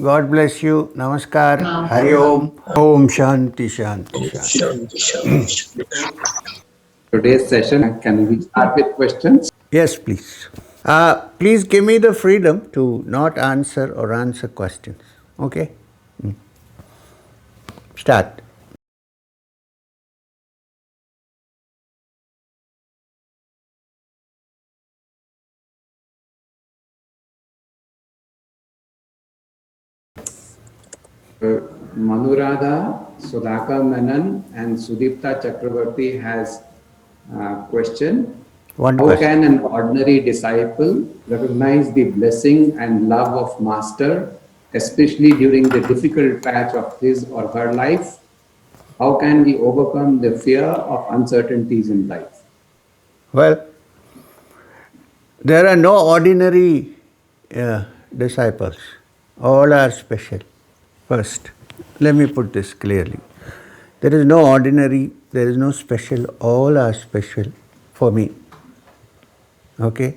God bless you. Namaskar. Hari Om. Om Shanti Shanti Shanti. Today's session, can we start with questions? Yes, please. Please give me the freedom to not answer or answer questions. Okay? Start. Manurada, Sudhakar Menon, and Sudipta Chakravarti has a question. One How question. can an ordinary disciple recognize the blessing and love of Master, especially during the difficult patch of his or her life? How can we overcome the fear of uncertainties in life? Well, there are no ordinary disciples. All are special. First, let me put this clearly. There is no ordinary, there is no special. All are special for me. Okay?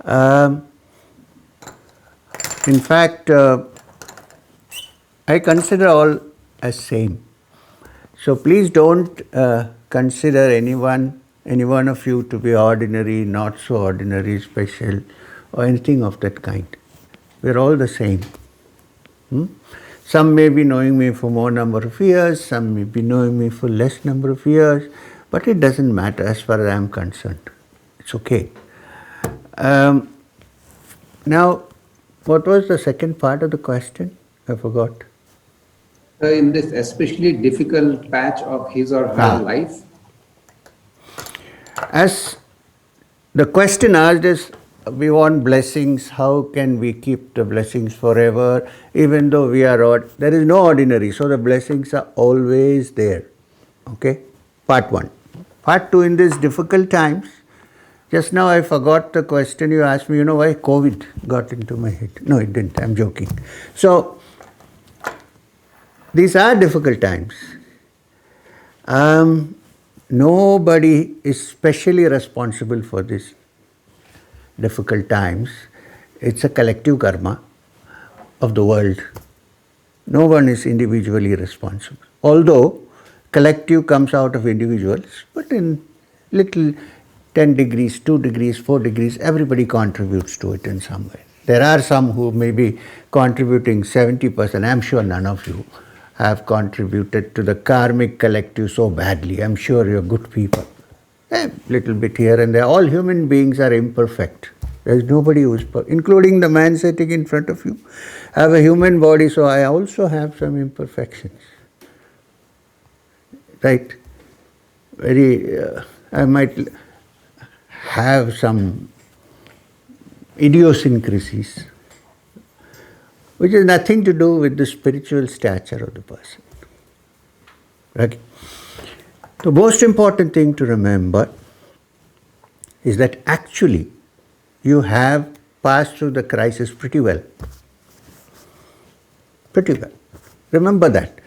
Um, in fact, I consider all as same. So please don't consider any one of you to be ordinary, not so ordinary, special, or anything of that kind. We're all the same. Some may be knowing me for more number of years, some may be knowing me for less number of years, but it doesn't matter as far as I'm concerned. It's okay. Now, what was the second part of the question? I forgot. In this especially difficult patch of his or her life, As the question asked is, we want blessings, how can we keep the blessings forever, even though we are odd? There is no ordinary, so the blessings are always there. Okay? Part 1. Part 2, in these difficult times, just now I forgot the question you asked me, why COVID got into my head. No, it didn't, I'm joking. So, these are difficult times. Nobody is specially responsible for this difficult times. It's a collective karma of the world. No one is individually responsible. Although collective comes out of individuals, but in little 10 degrees, 2 degrees, 4 degrees, everybody contributes to it in some way. There are some who may be contributing 70%. I'm sure none of you have contributed to the karmic collective so badly. I'm sure you're good people. A little bit here and there. All human beings are imperfect. There's nobody who's perfect, including the man sitting in front of you. I have a human body, so I also have some imperfections. Right? I might have some idiosyncrasies, which has nothing to do with the spiritual stature of the person. Right? The most important thing to remember is that actually you have passed through the crisis pretty well. Pretty well. Remember that.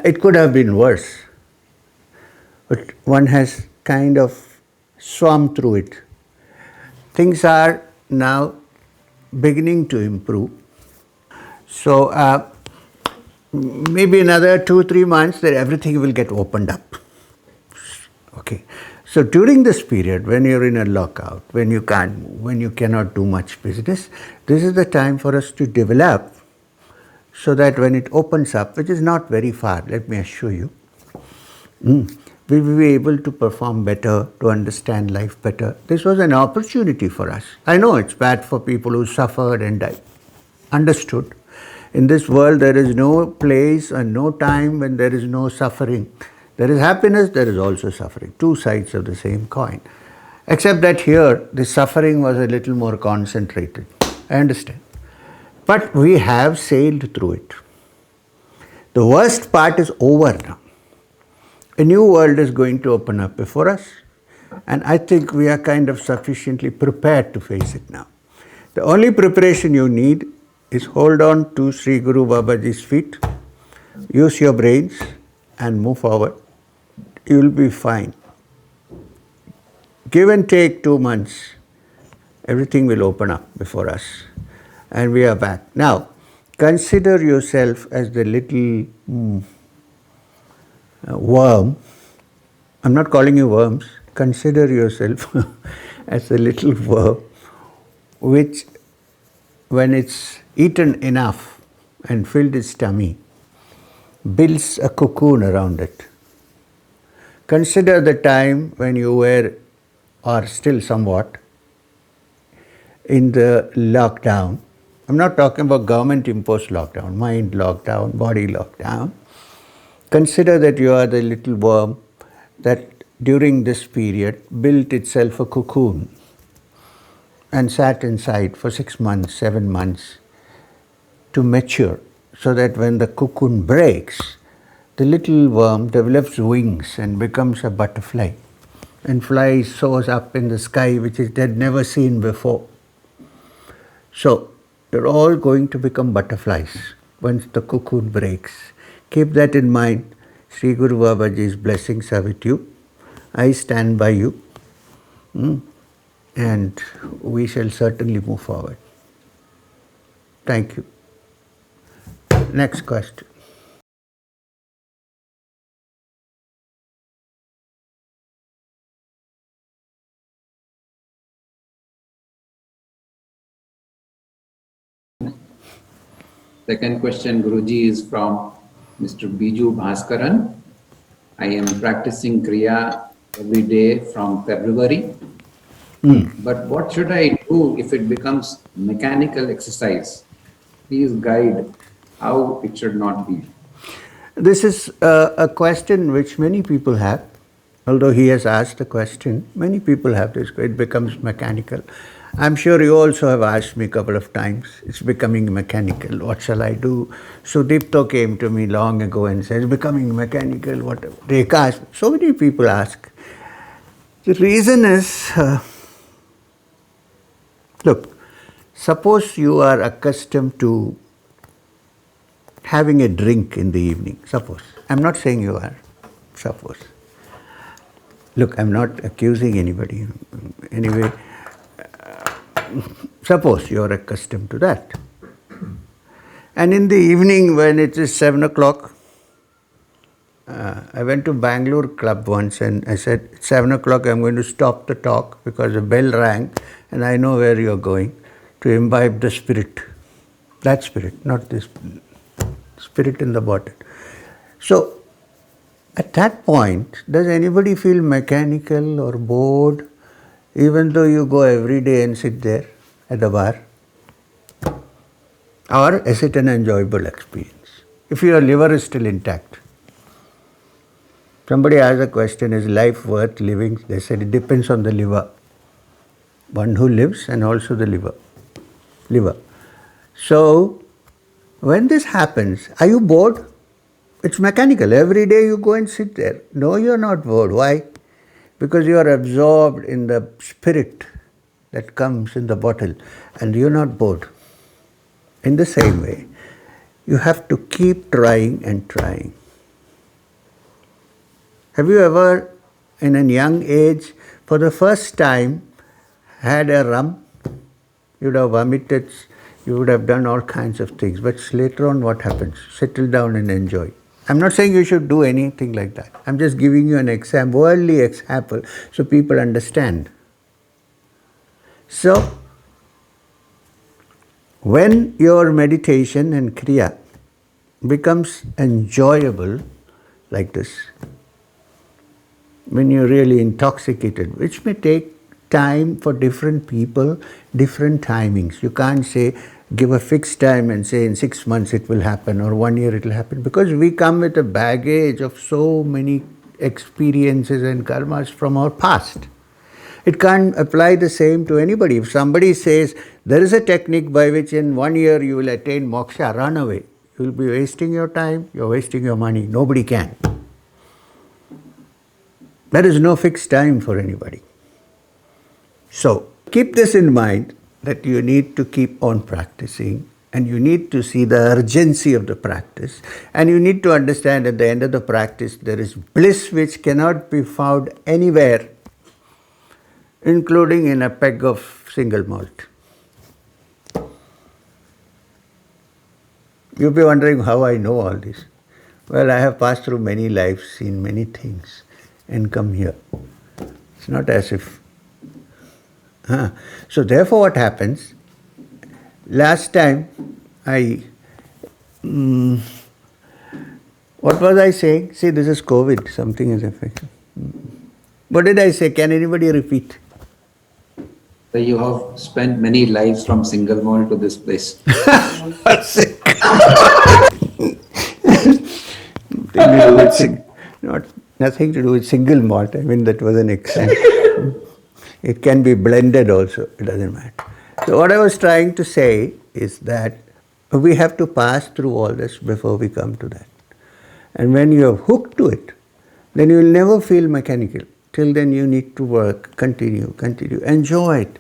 It could have been worse, but one has kind of swum through it. Things are now beginning to improve. So maybe another 2-3 months, that everything will get opened up. Okay. So during this period, when you're in a lockout, when you can't move, when you cannot do much business, this is the time for us to develop, so that when it opens up, which is not very far, let me assure you, we will be able to perform better, to understand life better. This was an opportunity for us. I know it's bad for people who suffered and died. Understood. In this world, there is no place and no time when there is no suffering. There is happiness, there is also suffering. Two sides of the same coin. Except that here, the suffering was a little more concentrated. I understand. But we have sailed through it. The worst part is over now. A new world is going to open up before us, and I think we are kind of sufficiently prepared to face it now. The only preparation you need is hold on to Sri Guru Babaji's feet, use your brains, and move forward. You will be fine. Give and take 2 months, everything will open up before us, and we are back. Now, consider yourself as the little worm. I'm not calling you worms. Consider yourself as a little worm which, when it's eaten enough and filled its tummy, builds a cocoon around it. Consider the time when you were, or still somewhat, in the lockdown. I'm not talking about government imposed lockdown, mind lockdown, body lockdown. Consider that you are the little worm that during this period built itself a cocoon and sat inside for 6 months, 7 months to mature, so that when the cocoon breaks, the little worm develops wings and becomes a butterfly and flies, soars up in the sky, which it had never seen before. So, you're all going to become butterflies once the cocoon breaks. Keep that in mind. Sri Guru Babaji's blessings are with you. I stand by you. And we shall certainly move forward. Thank you. Next question. Second question, Guruji, is from Mr. Biju Bhaskaran. I am practicing Kriya every day from February. But what should I do if it becomes mechanical exercise? Please guide how it should not be. This is a question which many people have. Although he has asked a question, many people have this. It becomes mechanical. I'm sure you also have asked me a couple of times. It's becoming mechanical. What shall I do? Sudipto came to me long ago and said, it's becoming mechanical. What? Rekha asked. So many people ask. The reason is, look, suppose you are accustomed to having a drink in the evening. Suppose. I'm not saying you are. Suppose. Look, I'm not accusing anybody. Anyway, suppose you're accustomed to that. And in the evening, when it is 7 o'clock, I went to Bangalore club once and I said, it's 7 o'clock, I'm going to stop the talk because the bell rang and I know where you're going, to imbibe the spirit. That spirit, not this spirit in the bottle. So, at that point, does anybody feel mechanical or bored, even though you go every day and sit there at the bar? Or is it an enjoyable experience? If your liver is still intact. Somebody asked a question, is life worth living? They said it depends on the liver. One who lives and also the liver. So, when this happens, are you bored? It's mechanical. Every day you go and sit there. No, you're not bored. Why? Because you are absorbed in the spirit that comes in the bottle and you're not bored. In the same way, you have to keep trying and trying. Have you ever, in a young age, for the first time, had a rum? You would have vomited, you would have done all kinds of things. But later on, what happens? Settle down and enjoy. I'm not saying you should do anything like that. I'm just giving you an example, worldly example, so people understand. So, when your meditation and Kriya becomes enjoyable like this, when you're really intoxicated, which may take time for different people, different timings. You can't say, give a fixed time and say in 6 months it will happen or 1 year it will happen, because we come with a baggage of so many experiences and karmas from our past. It can't apply the same to anybody. If somebody says, there is a technique by which in 1 year you will attain moksha, run away. You will be wasting your time, you're wasting your money. Nobody can. There is no fixed time for anybody. So, keep this in mind, that you need to keep on practicing and you need to see the urgency of the practice, and you need to understand at the end of the practice there is bliss which cannot be found anywhere, including in a peg of single malt. You'll be wondering how I know all this. Well, I have passed through many lives, seen many things, and come here. It's not as if. So therefore what happens, last time what was I saying? See, this is COVID, something is affected. What did I say? Can anybody repeat? So you have spent many lives from single mall to this place. Not nothing to do with single malt. I mean, that was an example. It can be blended also. It doesn't matter. So what I was trying to say is that we have to pass through all this before we come to that. And when you are hooked to it, then you will never feel mechanical. Till then you need to work, continue, enjoy it.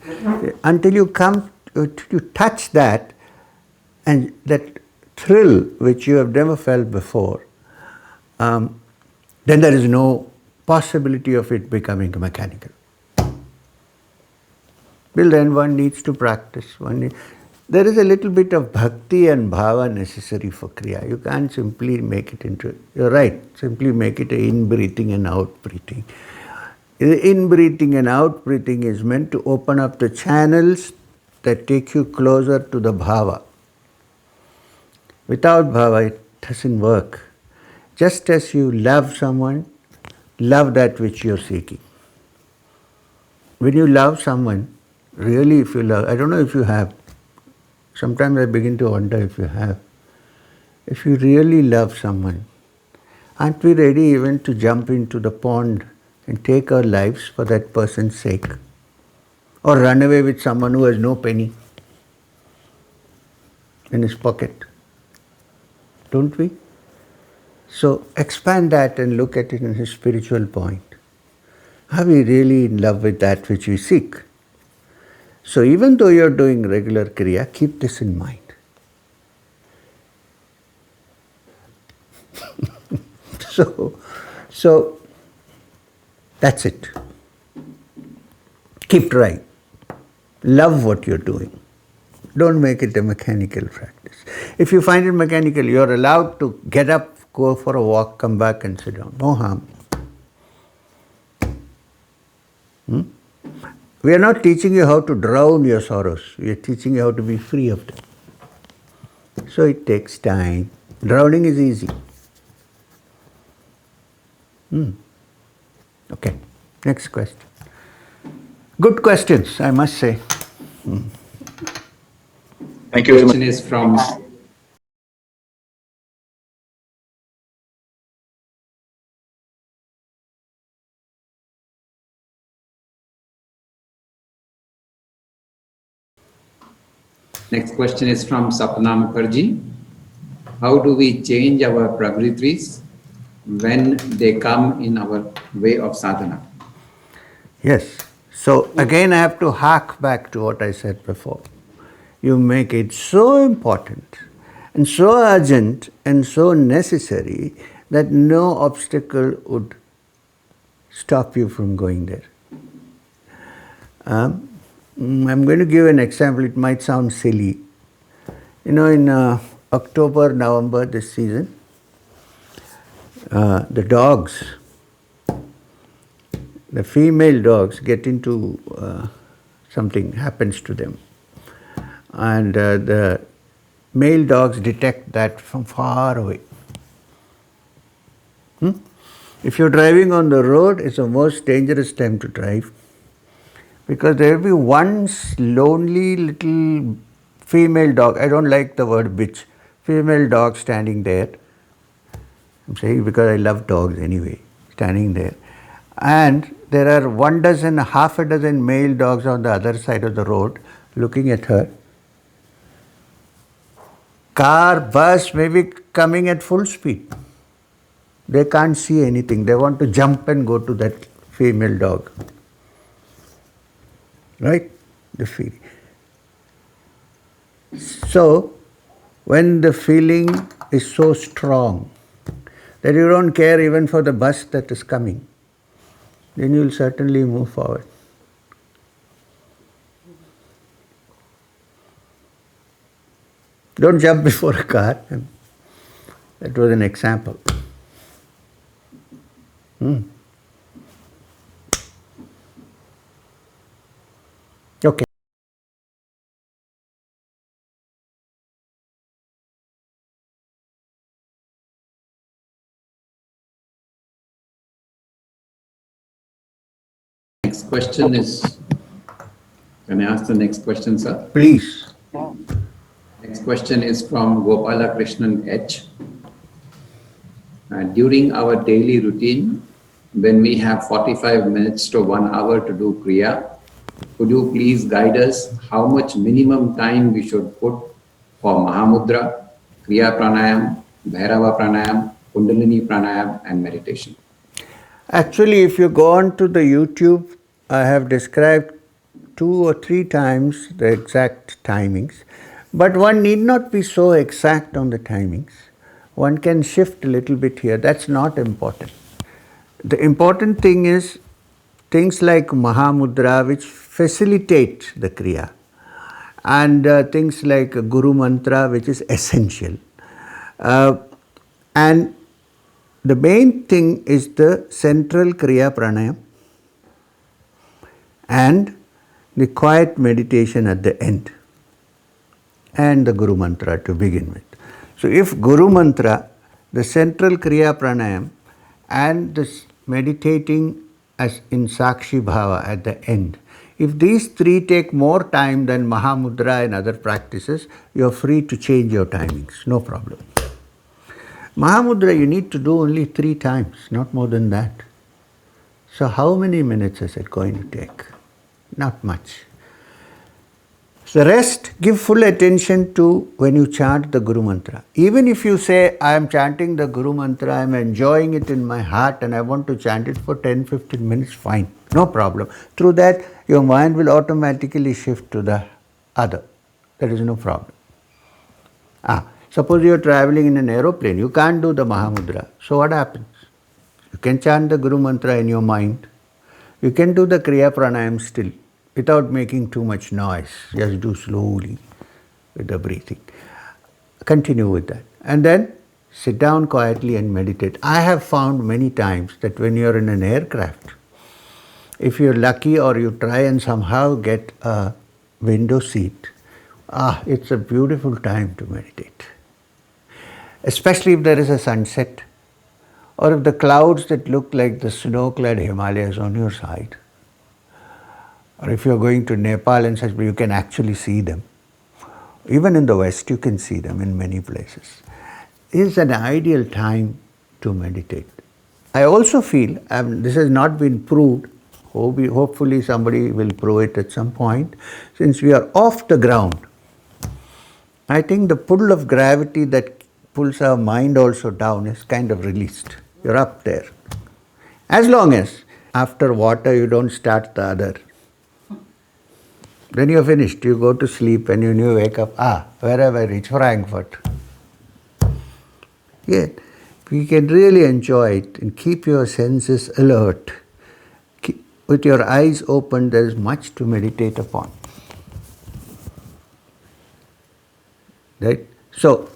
Until you come, you touch that, and that thrill which you have never felt before, then there is no possibility of it becoming mechanical. Till then one needs to practice. There is a little bit of bhakti and bhava necessary for Kriya. You can't simply make it into, you're right, simply make it an in-breathing and out-breathing. In-breathing and out-breathing is meant to open up the channels that take you closer to the bhava. Without bhava, it doesn't work. Just as you love someone, love that which you're seeking. When you love someone, really if you love, I don't know if you have, sometimes I begin to wonder if you have. If you really love someone, aren't we ready even to jump into the pond and take our lives for that person's sake? Or run away with someone who has no penny in his pocket? Don't we? So expand that and look at it in a spiritual point. Are we really in love with that which we seek? So even though you're doing regular Kriya, keep this in mind. So that's it. Keep trying. Love what you're doing. Don't make it a mechanical practice. If you find it mechanical, you're allowed to get up, go for a walk, come back and sit down. No harm. We are not teaching you how to drown your sorrows. We are teaching you how to be free of them. So it takes time. Drowning is easy. Okay, next question. Good questions, I must say. Thank you very much. Question is from Next question is from Sapna Mukherjee. How do we change our pravritris when they come in our way of sadhana? Yes. So again I have to hark back to what I said before. You make it so important and so urgent and so necessary that no obstacle would stop you from going there. I'm going to give an example. It might sound silly. You know, in October, November this season, the dogs, the female dogs get into something happens to them. And the male dogs detect that from far away. If you're driving on the road, it's the most dangerous time to drive, because there will be one lonely little female dog, I don't like the word bitch, female dog standing there. I'm saying because I love dogs anyway, standing there. And there are half a dozen male dogs on the other side of the road looking at her. Car, bus may be coming at full speed. They can't see anything. They want to jump and go to that female dog. Right? The feeling. So, when the feeling is so strong that you don't care even for the bus that is coming, then you will certainly move forward. Don't jump before a car. That was an example. Okay. Next question is, can I ask the next question, sir? Please. Next question is from Gopala Krishnan H. During our daily routine, when we have 45 minutes to 1 hour to do Kriya, could you please guide us how much minimum time we should put for Mahamudra, Kriya Pranayam, Bhairava Pranayam, Kundalini Pranayam and meditation? Actually, if you go on to the YouTube, I have described 2 or 3 times the exact timings. But one need not be so exact on the timings. One can shift a little bit here. That's not important. The important thing is things like Mahamudra, which facilitate the Kriya, and things like Guru Mantra, which is essential. And the main thing is the central Kriya Pranayam and the quiet meditation at the end, and the Guru Mantra to begin with. So if Guru Mantra, the central Kriya Pranayam, and this meditating as in Sakshi Bhava at the end, if these 3 take more time than Mahamudra and other practices, you are free to change your timings, no problem. Mahamudra you need to do only 3 times, not more than that. So how many minutes is it going to take? Not much. The rest, give full attention to when you chant the Guru Mantra. Even if you say, I am chanting the Guru Mantra, I am enjoying it in my heart and I want to chant it for 10-15 minutes, fine, no problem. Through that, your mind will automatically shift to the other. There is no problem. Suppose you are traveling in an aeroplane, you can't do the Mahamudra. So what happens? You can chant the Guru Mantra in your mind. You can do the Kriya Pranayam still, without making too much noise. Just do slowly with the breathing. Continue with that. And then sit down quietly and meditate. I have found many times that when you're in an aircraft, if you're lucky or you try and somehow get a window seat, it's a beautiful time to meditate. Especially if there is a sunset, or if the clouds that look like the snow-clad Himalayas on your side, or if you're going to Nepal and such, you can actually see them. Even in the West, you can see them in many places. It's an ideal time to meditate. I also feel, this has not been proved, hopefully somebody will prove it at some point, since we are off the ground, I think the pull of gravity that pulls our mind also down is kind of released. You're up there. As long as after water you don't start the other. Then you're finished. You go to sleep and when you wake up, where have I reached? Frankfurt. Yeah, you can really enjoy it and keep your senses alert. With your eyes open, there is much to meditate upon. Right? So,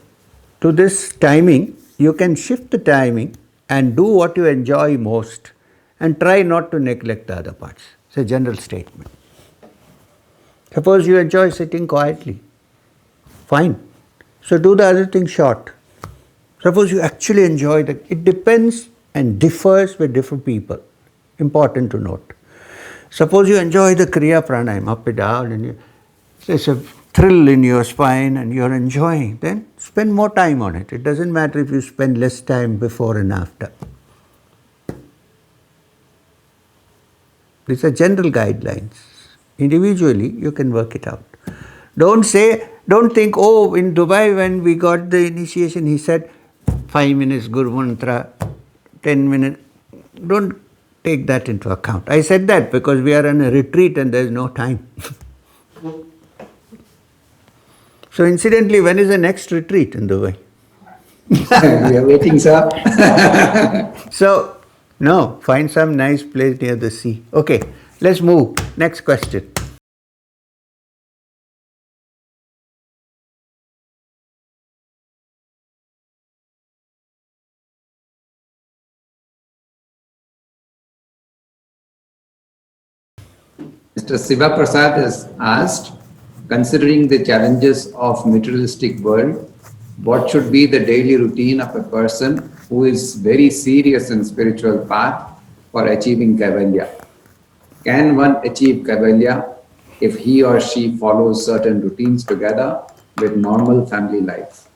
to this timing, you can shift the timing and do what you enjoy most and try not to neglect the other parts. It's a general statement. Suppose you enjoy sitting quietly, fine. So do the other thing short. Suppose you actually enjoy that. It depends and differs with different people. Important to note. Suppose you enjoy the Kriya Pranayam, up and down, and there's a thrill in your spine and you're enjoying, then spend more time on it. It doesn't matter if you spend less time before and after. These are general guidelines. Individually, you can work it out. Don't think, in Dubai when we got the initiation, he said 5 minutes Guru Mantra, 10 minutes. Don't take that into account. I said that because we are on a retreat and there is no time. So incidentally, when is the next retreat in Dubai? We are waiting, sir. So, no, find some nice place near the sea. Okay, let's move. Next question. Mr. Siva Prasad has asked, considering the challenges of materialistic world, what should be the daily routine of a person who is very serious in spiritual path for achieving Kaivalya? Can one achieve Kaivalya if he or she follows certain routines together with normal family life?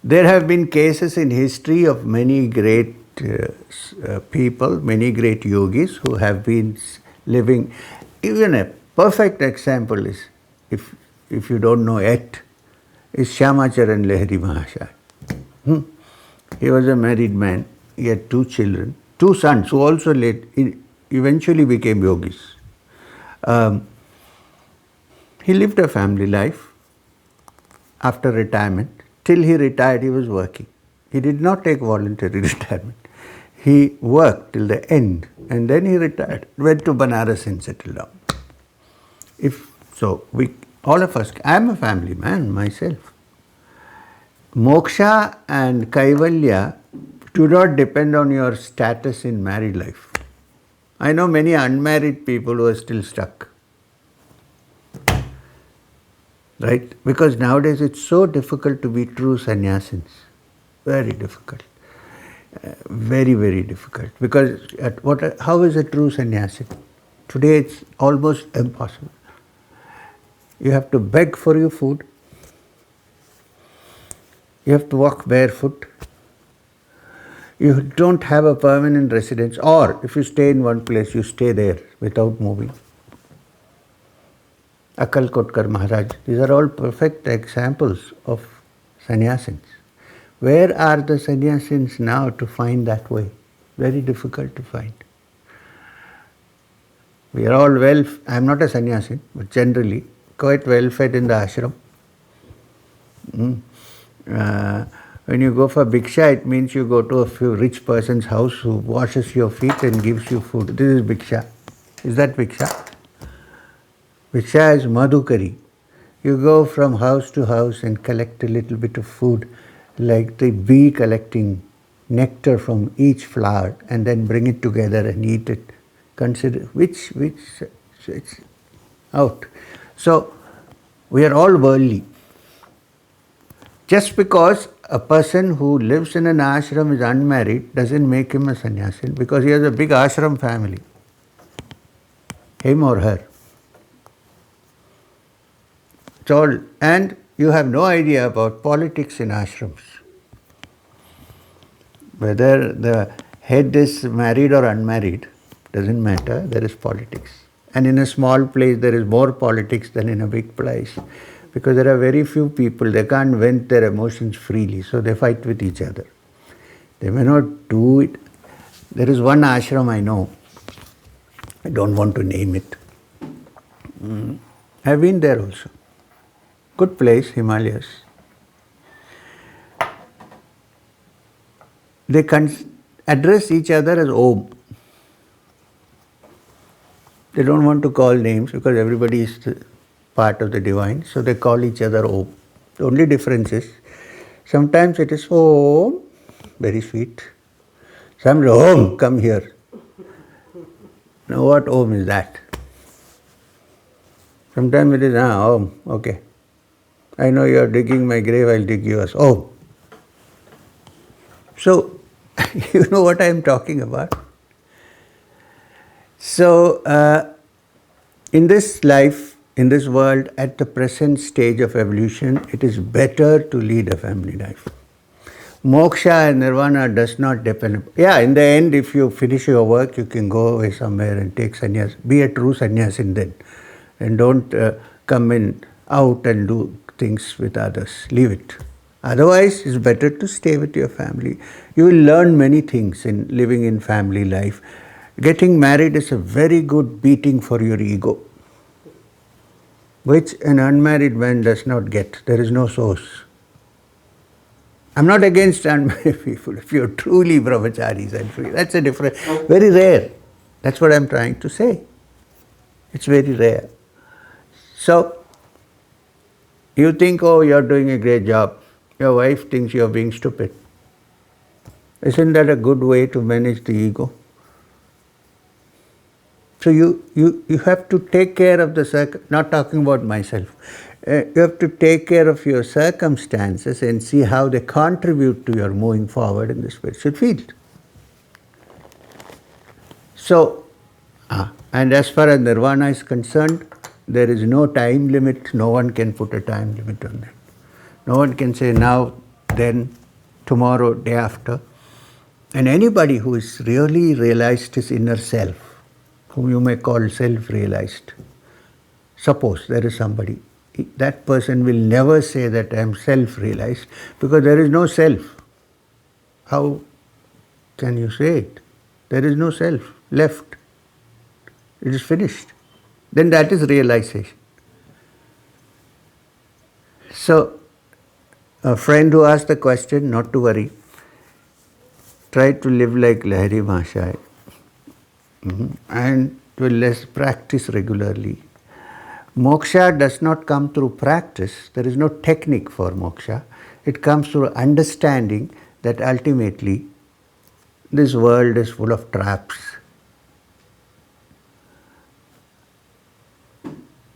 There have been cases in history of many great people, many great yogis who have been living. Even a perfect example is, if you don't know yet, is Shyamacharan Lahiri Mahashaya. Hmm. He was a married man. He had two children, two sons who also eventually became yogis. Um, he lived a family life after retirement. Till he retired, he was working. He did not take voluntary retirement. He worked till the end and then he retired, went to Banaras and settled down. If so, all of us, I am a family man myself. Moksha and Kaivalya do not depend on your status in married life. I know many unmarried people who are still stuck. Right? Because nowadays it's so difficult to be true sannyasins. Very difficult. Very, very difficult. Because how is a true sannyasin? Today it's almost impossible. You have to beg for your food. You have to walk barefoot. You don't have a permanent residence. Or if you stay in one place, you stay there without moving. Akal Kotkar Maharaj. These are all perfect examples of sannyasins. Where are the sannyasins now to find that way? Very difficult to find. We are all I am not a sannyasin, but generally quite well fed in the ashram. When you go for bhiksha, it means you go to a few rich person's house who washes your feet and gives you food. This is bhiksha. Is that bhiksha? Bhiksha is madhukari. You go from house to house and collect a little bit of food, like the bee collecting nectar from each flower and then bring it together and eat it. Consider which it's out. So we are all worldly. Just because a person who lives in an ashram is unmarried doesn't make him a sannyasin, because he has a big ashram family. Him or her. It's all, and you have no idea about politics in ashrams. Whether the head is married or unmarried, doesn't matter, there is politics. And in a small place, there is more politics than in a big place. Because there are very few people, they can't vent their emotions freely, so they fight with each other. They may not do it. There is one ashram I know, I don't want to name it. I've been there also. Good place, Himalayas. They address each other as Om. They don't want to call names because everybody is part of the divine, so they call each other Om. The only difference is, sometimes it is Om, very sweet. Sometimes Om, come here. Now what Om is that? Sometimes it is Om, okay. I know you are digging my grave, I'll dig yours. Om. So, you know what I am talking about. So, in this life, in this world, at the present stage of evolution, it is better to lead a family life. Moksha and nirvana does not depend. Yeah, in the end, if you finish your work, you can go away somewhere and take sannyas. Be a true sannyasin then. And don't come in out and do things with others. Leave it. Otherwise, it's better to stay with your family. You will learn many things in living in family life. Getting married is a very good beating for your ego, which an unmarried man does not get. There is no source. I'm not against unmarried people. If you're truly brahmacharis and free, that's a different, very rare. That's what I'm trying to say. It's very rare. So, you think, oh, you're doing a great job. Your wife thinks you're being stupid. Isn't that a good way to manage the ego? So you have to take care of the not talking about myself. You have to take care of your circumstances and see how they contribute to your moving forward in the spiritual field. So, and as far as nirvana is concerned, there is no time limit. No one can put a time limit on that. No one can say now, then, tomorrow, day after. And anybody who is really realized his inner self, whom you may call self-realized, suppose there is somebody, that person will never say that I am self-realized because there is no self. How can you say it? There is no self left. It is finished. Then that is realization. So, a friend who asked the question, not to worry, try to live like Lahiri Mahashaya and to practice regularly. Moksha does not come through practice. There is no technique for moksha. It comes through understanding that ultimately this world is full of traps.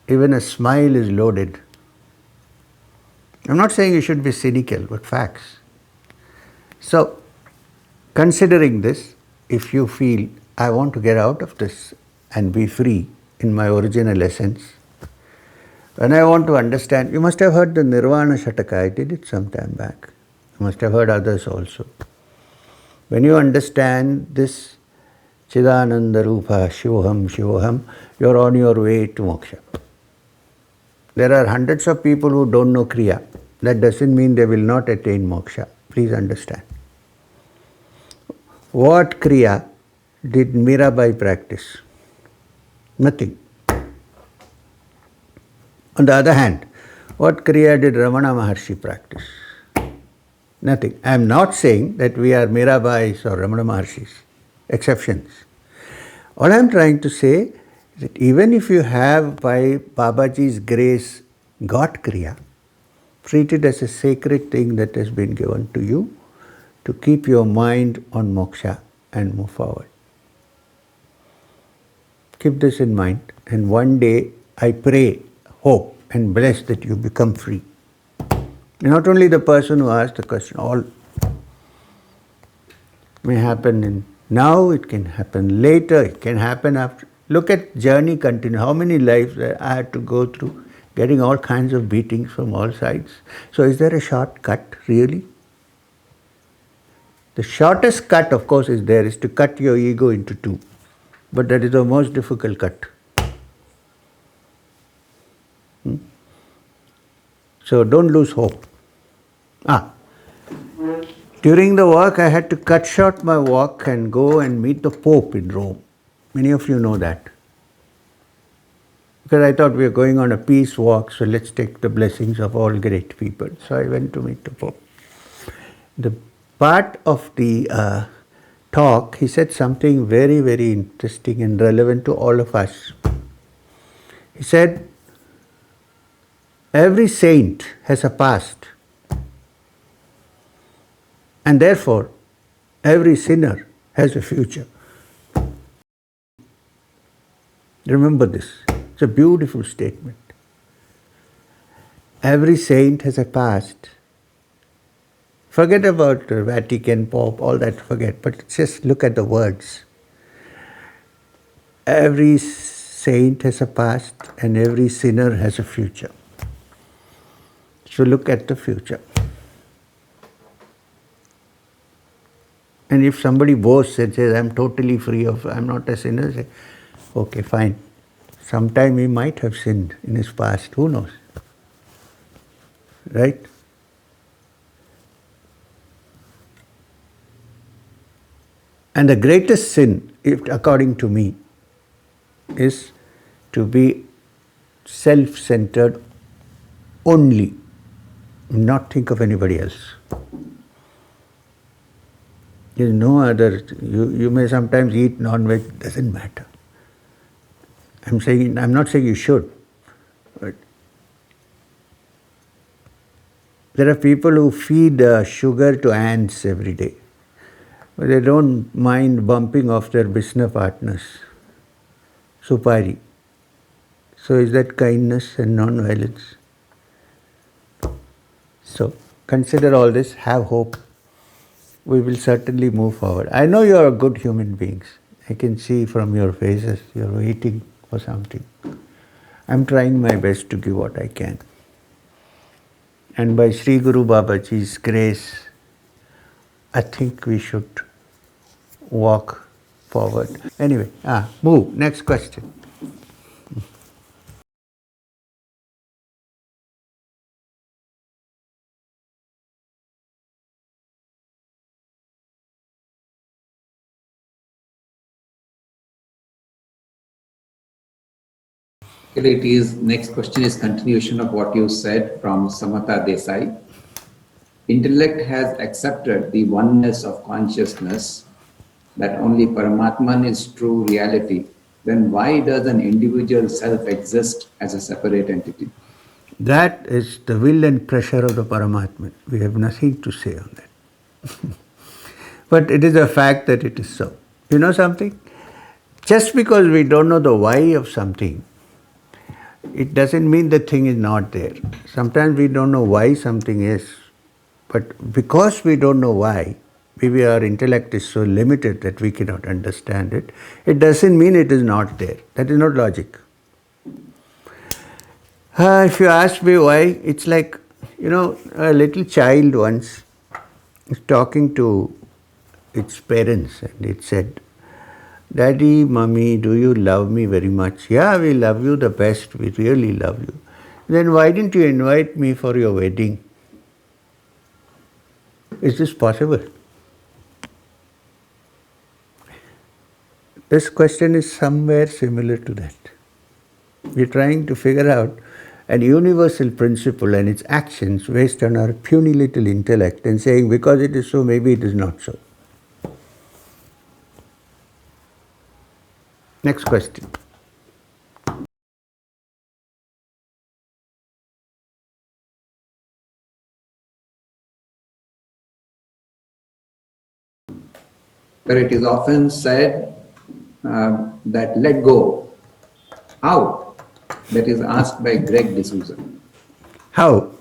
Even a smile is loaded. I'm not saying you should be cynical, but facts. So, considering this, if you feel, I want to get out of this and be free in my original essence, when I want to understand, you must have heard the Nirvana Shataka, I did it some time back. You must have heard others also. When you understand this Chidananda Rupa, Shivoham, Shivoham, you're on your way to moksha. There are hundreds of people who don't know Kriya. That doesn't mean they will not attain moksha. Please understand. What Kriya did Mirabai practice? Nothing. On the other hand, what Kriya did Ramana Maharshi practice? Nothing. I am not saying that we are Mirabais or Ramana Maharshis, exceptions. All I am trying to say is that even if you have by Babaji's grace got Kriya, treat it as a sacred thing that has been given to you to keep your mind on moksha and move forward. Keep this in mind, and one day I pray, hope and bless that you become free. Not only the person who asked the question, all may happen in now, it can happen later, it can happen after. Look at journey continue. How many lives I had to go through, getting all kinds of beatings from all sides. So is there a shortcut, really? The shortest cut, of course, is to cut your ego into two. But that is the most difficult cut. So don't lose hope. During the walk, I had to cut short my walk and go and meet the Pope in Rome. Many of you know that. Because I thought we were going on a peace walk, so let's take the blessings of all great people. So I went to meet the Pope. The part of the talk, he said something very, very interesting and relevant to all of us. He said, every saint has a past, and therefore every sinner has a future. Remember this. It's a beautiful statement. Every saint has a past. Forget about the Vatican, Pope, all that, forget. But just look at the words. Every saint has a past and every sinner has a future. So look at the future. And if somebody boasts and says, I'm totally free of, I'm not a sinner, say, okay, fine. Sometime he might have sinned in his past, who knows? Right? And the greatest sin, according to me, is to be self-centered only, not think of anybody else. There is no other, you may sometimes eat non-veg, doesn't matter. I'm not saying you should, but there are people who feed sugar to ants every day, but they don't mind bumping off their business partners. Supari. So is that kindness and non-violence? So consider all this, have hope. We will certainly move forward. I know you are good human beings. I can see from your faces you are waiting for something. I'm trying my best to give what I can. And by Sri Guru Babaji's grace, I think we should walk forward. Anyway, move. Next question. It is next question is continuation of what you said from Samata Desai. Intellect has accepted the oneness of consciousness, that only Paramatman is true reality. Then why does an individual self exist as a separate entity? That is the will and pressure of the Paramatma. We have nothing to say on that. But it is a fact that it is so. You know something? Just because we don't know the why of something, it doesn't mean the thing is not there. Sometimes we don't know why something is, but because we don't know why, maybe our intellect is so limited that we cannot understand it, it doesn't mean it is not there. That is not logic. If you ask me why, it's like, a little child once was talking to its parents and it said, Daddy, Mummy, do you love me very much? Yeah, we love you the best. We really love you. Then why didn't you invite me for your wedding? Is this possible? This question is somewhere similar to that. We're trying to figure out an universal principle and its actions based on our puny little intellect and saying because it is so, maybe it is not so. Next question. Where it is often said that let go. How? That is asked by Greg D'Souza. How?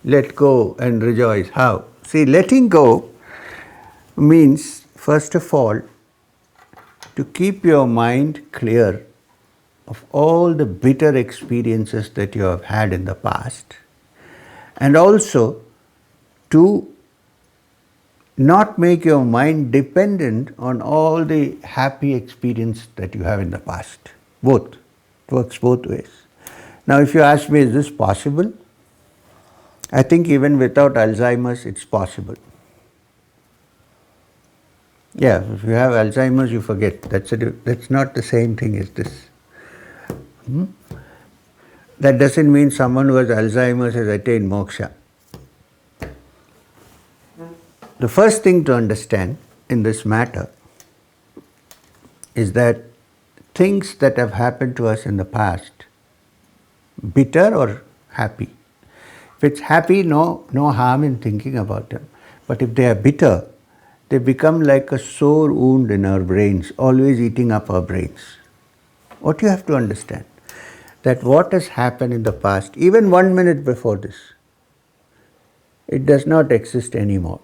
Let go and rejoice. How? See, letting go means, first of all, to keep your mind clear of all the bitter experiences that you have had in the past, and also to not make your mind dependent on all the happy experience that you have in the past. Both. It works both ways. Now, if you ask me, is this possible? I think even without Alzheimer's, it's possible. Yeah, if you have Alzheimer's, you forget. That's not the same thing as this. That doesn't mean someone who has Alzheimer's has attained moksha. The first thing to understand in this matter is that things that have happened to us in the past, bitter or happy. If it's happy, no harm in thinking about them. But if they are bitter, they become like a sore wound in our brains, always eating up our brains. What you have to understand, that what has happened in the past, even 1 minute before this, it does not exist anymore.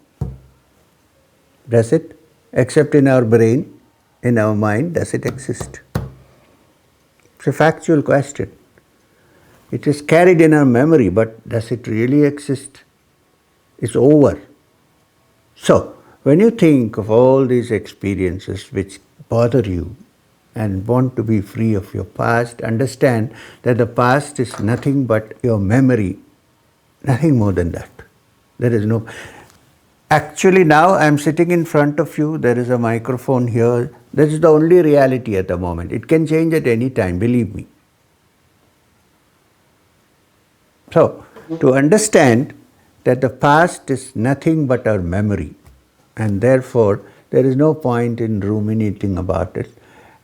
Does it? Except in our brain, in our mind, does it exist? It's a factual question. It is carried in our memory, but does it really exist? It's over. So, when you think of all these experiences which bother you and want to be free of your past, understand that the past is nothing but your memory, nothing more than that. There is no... Actually, now I am sitting in front of you, there is a microphone here. That is the only reality at the moment. It can change at any time, believe me. So, to understand that the past is nothing but our memory, and therefore there is no point in ruminating about it,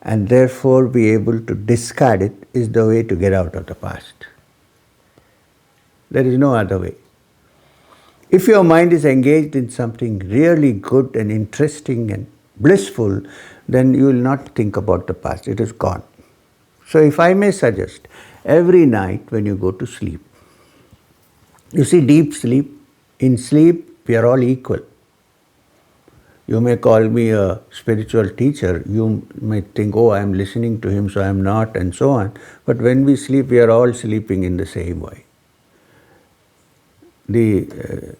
and therefore be able to discard it is the way to get out of the past. There is no other way. If your mind is engaged in something really good and interesting and blissful, then you will not think about the past. It is gone. So if I may suggest, every night when you go to sleep, you see deep sleep, in sleep we are all equal. You may call me a spiritual teacher, you may think, oh, I am listening to him, so I am not, and so on. But when we sleep, we are all sleeping in the same way. The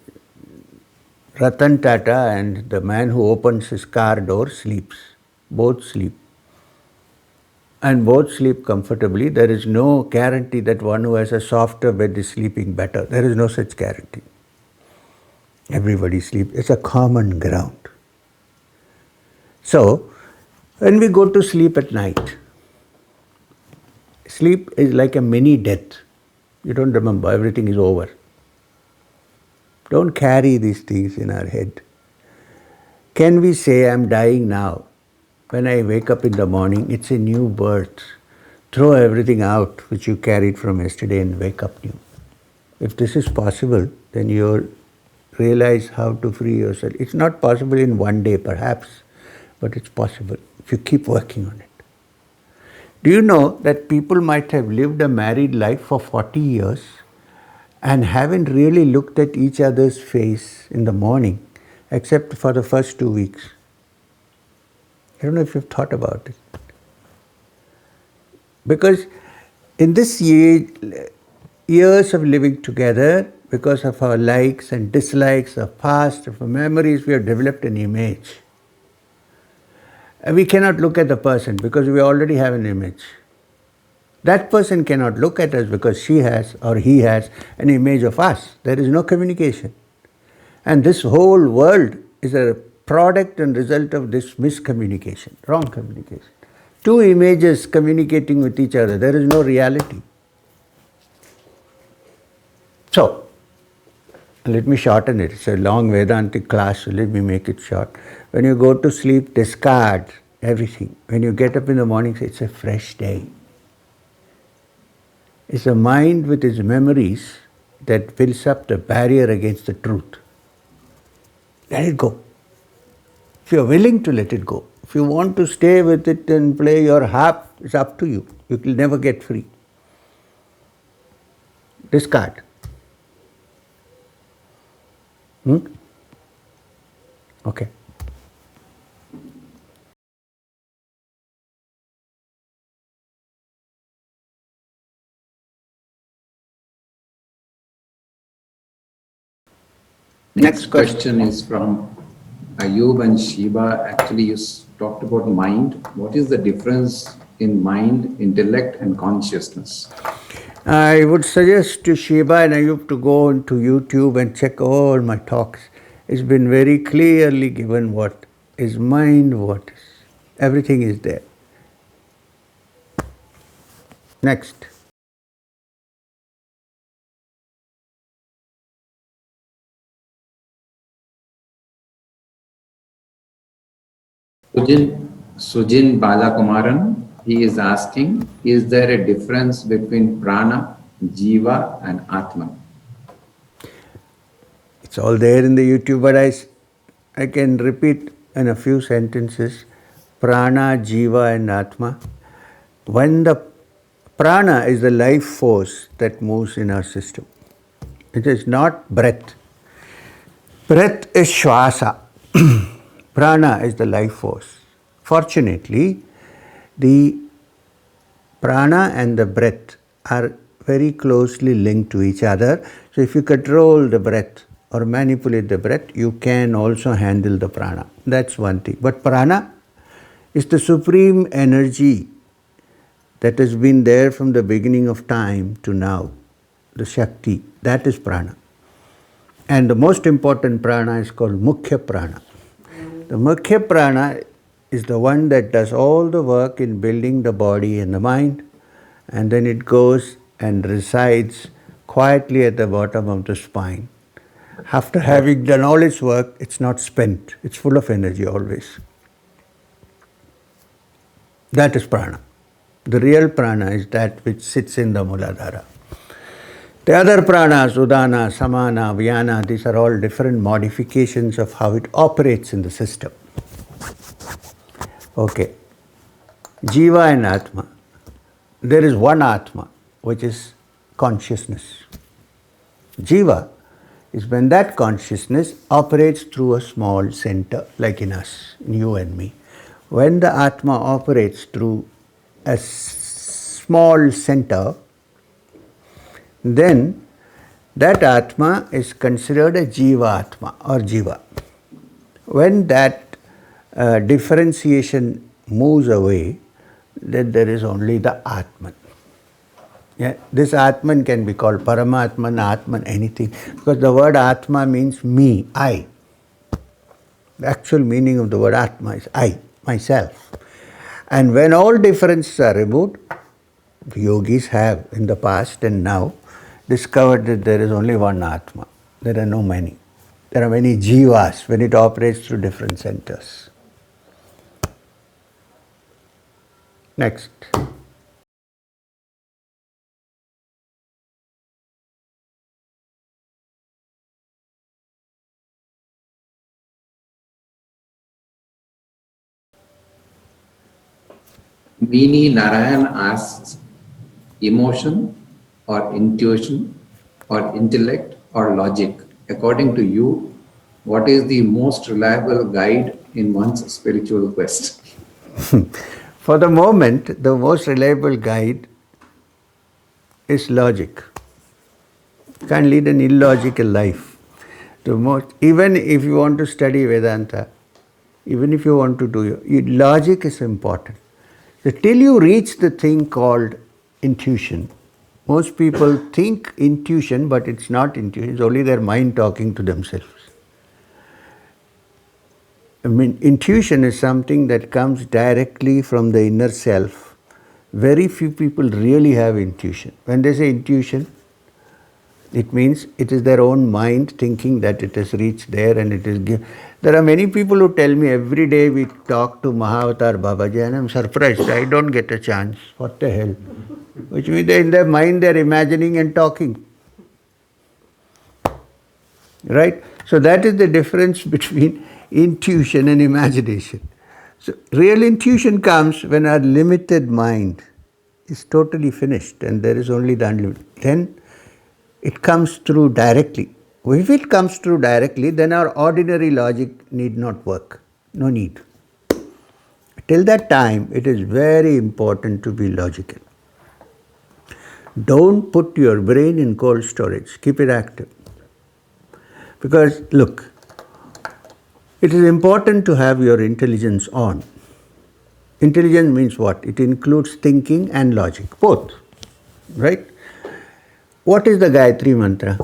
Ratan Tata and the man who opens his car door sleeps. Both sleep. And both sleep comfortably. There is no guarantee that one who has a softer bed is sleeping better. There is no such guarantee. Everybody sleeps. It's a common ground. So, when we go to sleep at night, sleep is like a mini death. You don't remember, everything is over. Don't carry these things in our head. Can we say, I'm dying now? When I wake up in the morning, it's a new birth. Throw everything out which you carried from yesterday and wake up new. If this is possible, then you realize how to free yourself. It's not possible in one day, perhaps, but it's possible if you keep working on it. Do you know that people might have lived a married life for 40 years and haven't really looked at each other's face in the morning except for the first 2 weeks? I don't know if you've thought about it. Because in this years of living together, because of our likes and dislikes, of past, of our memories, we have developed an image. And we cannot look at the person because we already have an image. That person cannot look at us because she has or he has an image of us. There is no communication. And this whole world is a product and result of this miscommunication, wrong communication. Two images communicating with each other. There is no reality. So, let me shorten it. It's a long Vedantic class, so let me make it short. When you go to sleep, discard everything. When you get up in the morning, say, it's a fresh day. It's a mind with its memories that builds up the barrier against the truth. Let it go. If you're willing to let it go, if you want to stay with it and play your harp, it's up to you. You will never get free. Discard. Okay. Next question is from Ayub and Shiba. Actually, you talked about mind. What is the difference in mind, intellect, and consciousness? I would suggest to Shiba and Ayub to go onto YouTube and check all my talks. It's been very clearly given what is mind, what is. Everything is there. Next. Sujin Balakumaran, he is asking, is there a difference between prana, jiva, and atman? It's all there in the YouTube, but I can repeat in a few sentences. Prana, Jiva and Atma. When the prana is the life force that moves in our system. It is not breath. Breath is Shwasa. Prana is the life force. Fortunately, the prana and the breath are very closely linked to each other. So if you control the breath or manipulate the breath, you can also handle the prana. That's one thing. But prana is the supreme energy that has been there from the beginning of time to now. The Shakti, that is prana. And the most important prana is called Mukhya prana. The Mukhya prana is the one that does all the work in building the body and the mind, and then it goes and resides quietly at the bottom of the spine. After having done all its work, it's not spent. It's full of energy always. That is prana. The real prana is that which sits in the Muladhara. The other pranas, Udana, Samana, Vyana, these are all different modifications of how it operates in the system. Okay. Jiva and Atma. there is one Atma, which is consciousness. Jiva is when that consciousness operates through a small center, like in us, in you and me. When the Atma operates through a small center, then that Atma is considered a Jiva Atma or Jiva. When that differentiation moves away, then there is only the Atman. Yeah, this Atman can be called Paramatman, Atman, anything, because the word Atma means me, I. The actual meaning of the word Atma is I, myself. And when all differences are removed, the yogis have in the past and now discovered that there is only one Atma. There are no many. There are many jivas when it operates through different centers. Next. Meeni Narayan asks, emotion or intuition or intellect or logic, according to you, what is the most reliable guide in one's spiritual quest? For the moment, the most reliable guide is logic. You can't lead an illogical life. Even if you want to study Vedanta, even if you want to do logic is important. So till you reach the thing called intuition, most people think intuition, but it's not intuition, it's only their mind talking to themselves. I mean, intuition is something that comes directly from the inner self. Very few people really have intuition. When they say intuition, it means it is their own mind thinking that it has reached there and it is given. There are many people who tell me every day we talk to Mahavatar Babaji and I'm surprised, I don't get a chance. What the hell? Which means in their mind they are imagining and talking. Right? So that is the difference between intuition and imagination. So real intuition comes when our limited mind is totally finished and there is only the unlimited. Then it comes through directly. If it comes through directly, then our ordinary logic need not work. No need. Till that time, it is very important to be logical. Don't put your brain in cold storage. Keep it active. Because, look, it is important to have your intelligence on. Intelligence means what? It includes thinking and logic, both. Right? What is the Gayatri Mantra?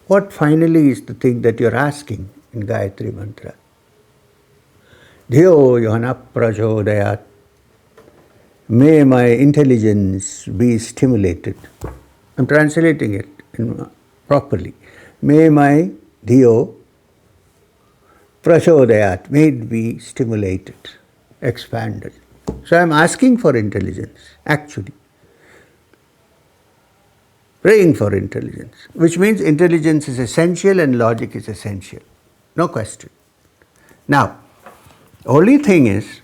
What finally is the thing that you're asking in Gayatri Mantra? Dhiyo Yohana Prachodayat. May my intelligence be stimulated. I'm translating it properly. May my Dhiyo Prachodayat. May it be stimulated, expanded. So I'm asking for intelligence, actually. Praying for intelligence, which means intelligence is essential and logic is essential. No question. Now, only thing is,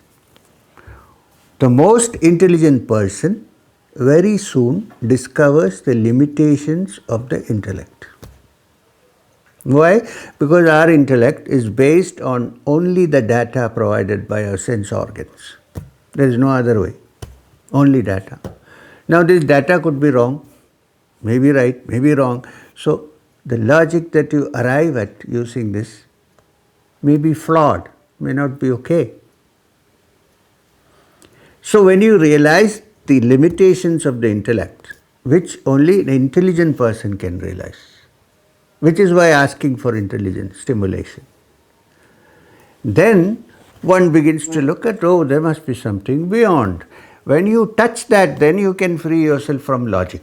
the most intelligent person very soon discovers the limitations of the intellect. Why? Because our intellect is based on only the data provided by our sense organs. There is no other way. Only data. Now, this data could be wrong. Maybe right, maybe wrong. So the logic that you arrive at using this may be flawed, may not be okay. So when you realize the limitations of the intellect, which only an intelligent person can realize, which is why asking for intelligence stimulation, then one begins to look at, oh, there must be something beyond. When you touch that, then you can free yourself from logic.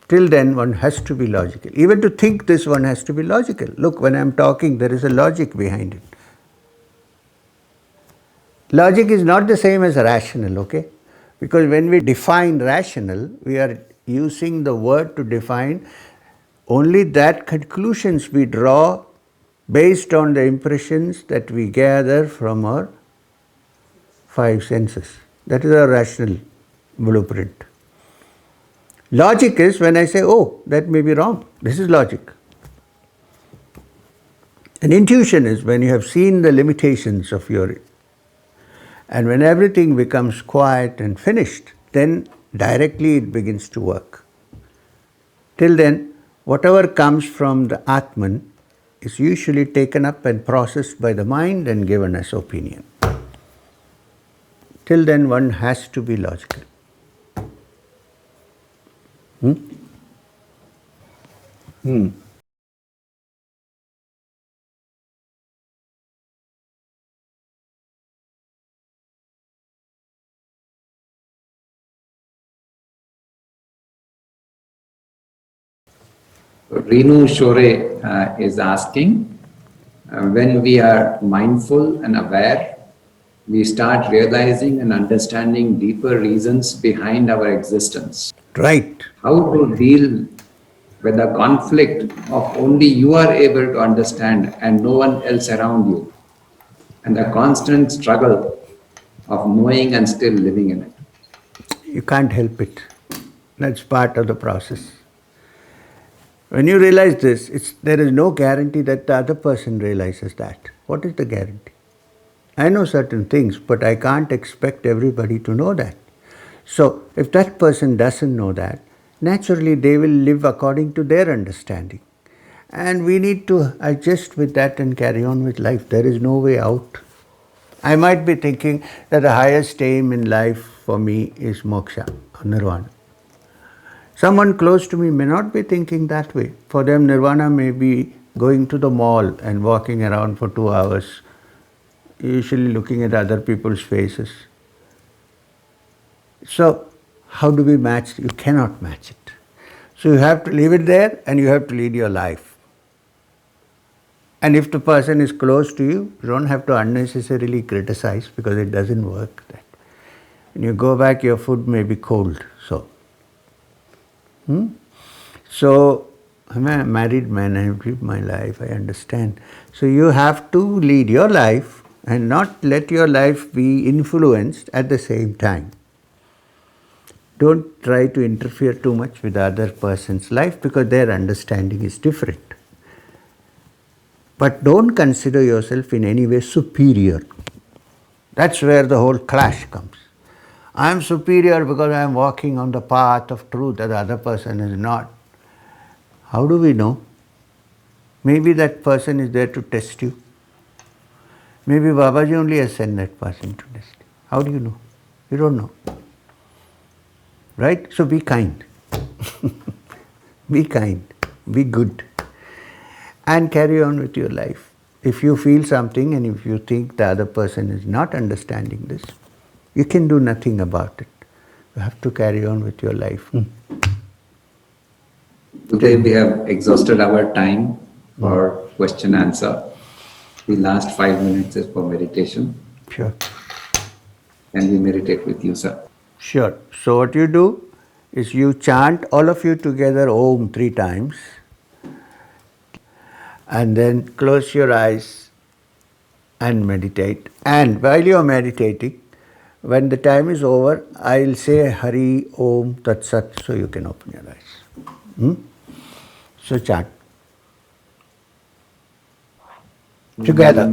Till then, one has to be logical. Even to think this, one has to be logical. Look, when I'm talking, there is a logic behind it. Logic is not the same as rational, okay? Because when we define rational, we are using the word to define only that conclusions we draw based on the impressions that we gather from our five senses. That is our rational. blueprint. Logic is when I say, oh, that may be wrong. This is logic. And intuition is when you have seen the limitations of your, and when everything becomes quiet and finished, then directly it begins to work. Till then, whatever comes from the Atman is usually taken up and processed by the mind and given as opinion. Till then, one has to be logical. Renu Shore is asking, when we are mindful and aware, we start realizing and understanding deeper reasons behind our existence. Right. How to deal with the conflict of only you are able to understand and no one else around you, and the constant struggle of knowing and still living in it. You can't help it. That's part of the process. When you realize this, there is no guarantee that the other person realizes that. What is the guarantee? I know certain things, but I can't expect everybody to know that. So, if that person doesn't know that, naturally they will live according to their understanding. And we need to adjust with that and carry on with life. There is no way out. I might be thinking that the highest aim in life for me is moksha or nirvana. Someone close to me may not be thinking that way. For them, nirvana may be going to the mall and walking around for 2 hours, usually looking at other people's faces. So, how do we match? You cannot match it. So, you have to leave it there and you have to lead your life. And if the person is close to you, you don't have to unnecessarily criticize because it doesn't work that. When you go back, your food may be cold. So, I'm a married man, I have lived my life, I understand. So, you have to lead your life and not let your life be influenced at the same time. Don't try to interfere too much with the other person's life because their understanding is different. But don't consider yourself in any way superior. That's where the whole clash comes. I am superior because I am walking on the path of truth and the other person is not. How do we know? Maybe that person is there to test you. Maybe Babaji only has sent that person to test you. How do you know? You don't know. Right? So be kind. Be kind. Be good. And carry on with your life. If you feel something and if you think the other person is not understanding this, you can do nothing about it. You have to carry on with your life. Today we have exhausted our time for question answer. The last 5 minutes is for meditation. Sure. And we meditate with you, sir. Sure. So what you do is you chant all of you together Om 3 times and then close your eyes and meditate. And while you are meditating, when the time is over, I'll say Hari Om Tat Sat so you can open your eyes. So chant. Together.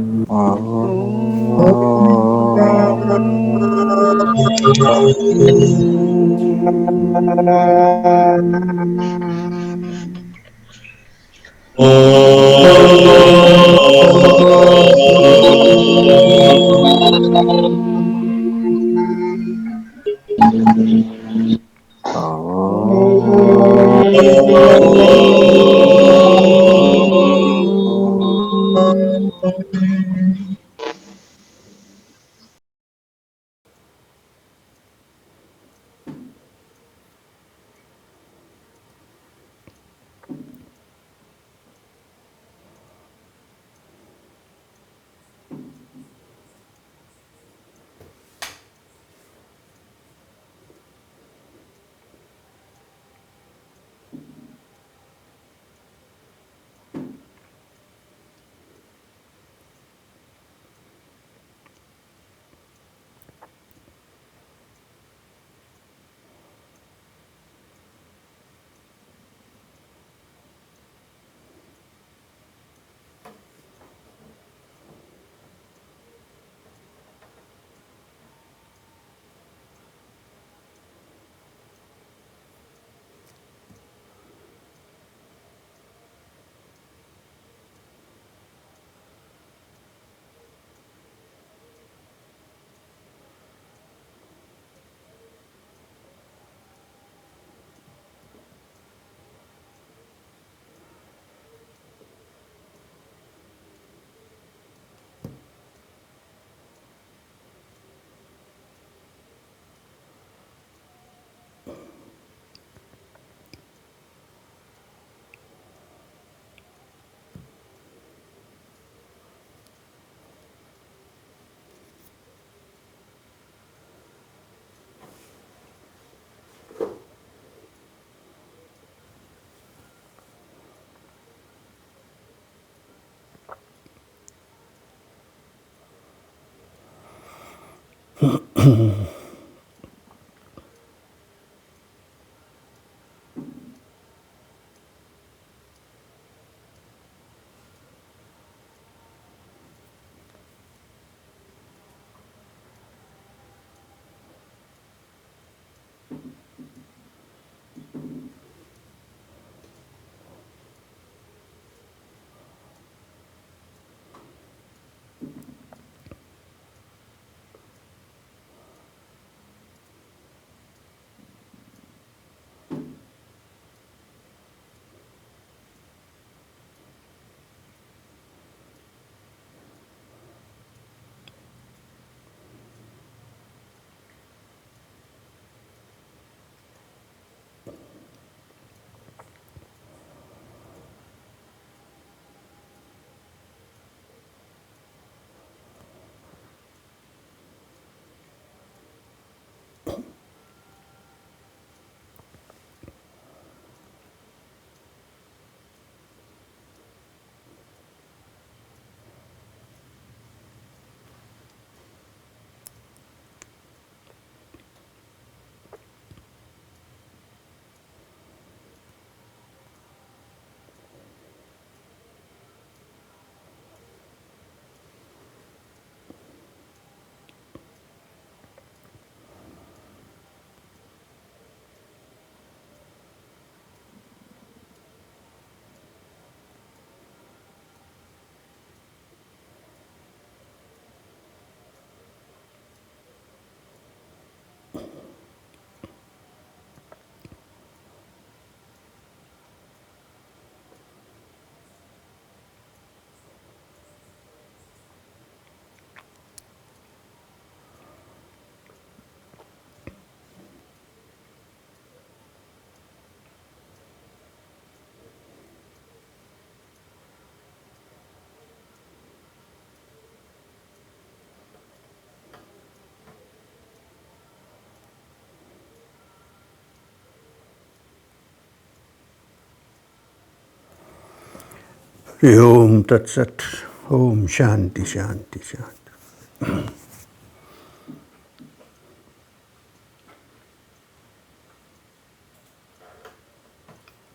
Om Tat Sat. Om Shanti Shanti Shanti.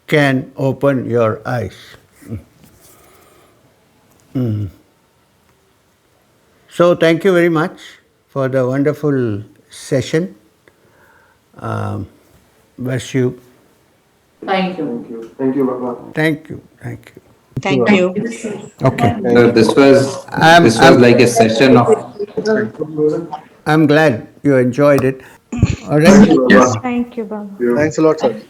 Can open your eyes. So thank you very much for the wonderful session. Bless you. Thank you. Thank you, Bhagwan. Thank you. Thank you. Thank you. Okay. So I'm, this was I'm, like a session of I'm glad you enjoyed it. All Thank right. you, Yes. Bhagwan. Thank you, Baba. Thanks a lot, sir.